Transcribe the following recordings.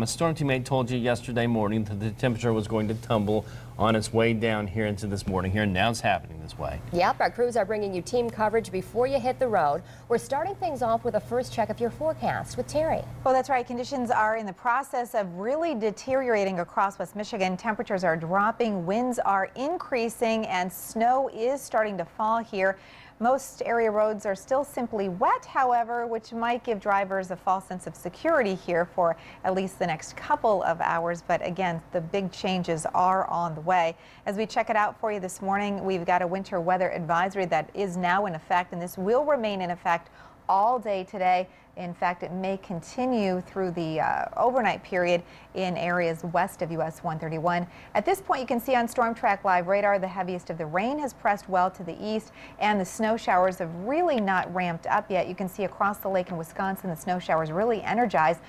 A storm teammate told you yesterday morning that the temperature was going to tumble on its way down here into this morning here, and now it's happening this way. Yep, our crews are bringing you team coverage before you hit the road. We're starting things off with a first check of your forecast with Terry. Well, that's right. Conditions are in the process of really deteriorating across West Michigan. Temperatures are dropping, winds are increasing, and snow is starting to fall here. Most area roads are still simply wet, however, which might give drivers a false sense of security here for at least the next couple of hours. But again, the big changes are on the way. As we check it out for you this morning, we've got a winter weather advisory that is now in effect, and this will remain in effect all day today. In fact, it may continue through the overnight period in areas west of US 131. At this point, you can see on Storm Track Live radar the heaviest of the rain has pressed well to the east, and the snow showers have really not ramped up yet. You can see across the lake in Wisconsin, the snow showers really energized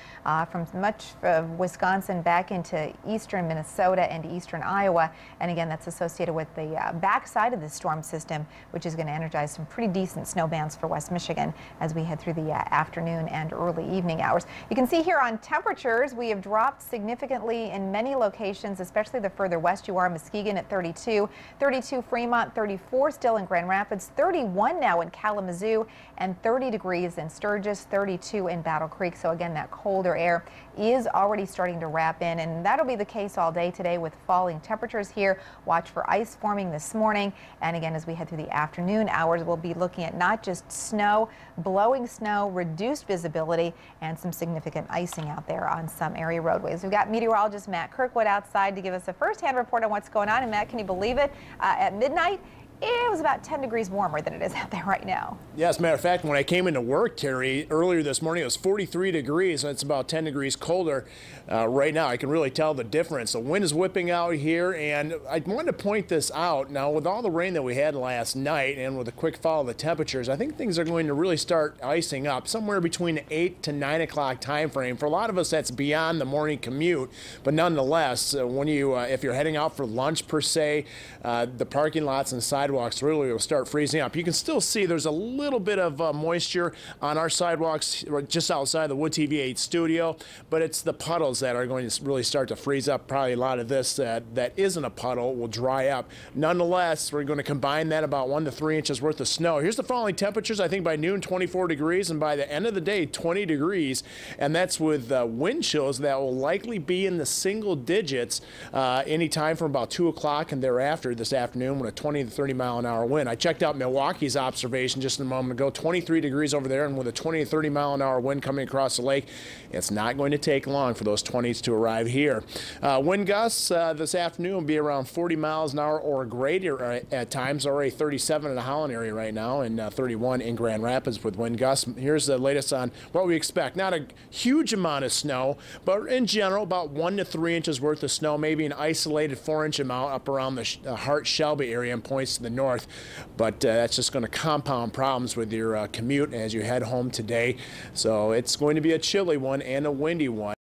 from much of Wisconsin back into eastern Minnesota and eastern Iowa. And again, that's associated with the backside of the storm system, which is going to energize some pretty decent snow bands for West Michigan as we head through the afternoon and early evening hours. You can see here on temperatures, we have dropped significantly in many locations, especially the further west you are. Muskegon at 32, 32 Fremont, 34 still in Grand Rapids, 31 now in Kalamazoo, and 30 degrees in Sturgis, 32 in Battle Creek. So again, that colder air is already starting to wrap in, and that'll be the case all day today with falling temperatures here. Watch for ice forming this morning, and again, as we head through the afternoon hours, we'll be looking at not just snow, blowing snow, reduced visibility, and some significant icing out there on some area roadways. We've got meteorologist Matt Kirkwood outside to give us a first-hand report on what's going on. And Matt, can you believe it? At midnight, it was about 10 degrees warmer than it is out there right now. Yeah, as a matter of fact, when I came into work, Terry, earlier this morning, it was 43 degrees, and it's about 10 degrees colder right now. I can really tell the difference. The wind is whipping out here, and I wanted to point this out. Now, with all the rain that we had last night and with a quick fall of the temperatures, I think things are going to really start icing up somewhere between the 8 to 9 o'clock time frame. For a lot of us, that's beyond the morning commute, but nonetheless, when you, if you're heading out for lunch per se, the parking lots and sidewalks really will start freezing up. You can still see there's a little bit of moisture on our sidewalks just outside the Wood TV 8 studio, but it's the puddles that are going to really start to freeze up. Probably a lot of this that isn't a puddle will dry up. Nonetheless, we're going to combine that about 1 to 3 inches worth of snow. Here's the falling temperatures. I think by noon 24 degrees, and by the end of the day 20 degrees, and that's with wind chills that will likely be in the single digits anytime from about 2 o'clock and thereafter this afternoon with a 20 to 30-mile-an-hour wind. I checked out Milwaukee's observation just a moment ago, 23 degrees over there, and with a 20 to 30-mile-an-hour wind coming across the lake, it's not going to take long for those 20s to arrive here. Wind gusts this afternoon will be around 40 miles an hour or greater at times. Already 37 in the Holland area right now, and 31 in Grand Rapids with wind gusts. Here's the latest on what we expect. Not a huge amount of snow, but in general about 1 to 3 inches worth of snow, maybe an isolated 4-inch amount up around the Hart-Shelby area and points to the north. But that's just going to compound problems with your commute as you head home today. So it's going to be a chilly one and a windy one.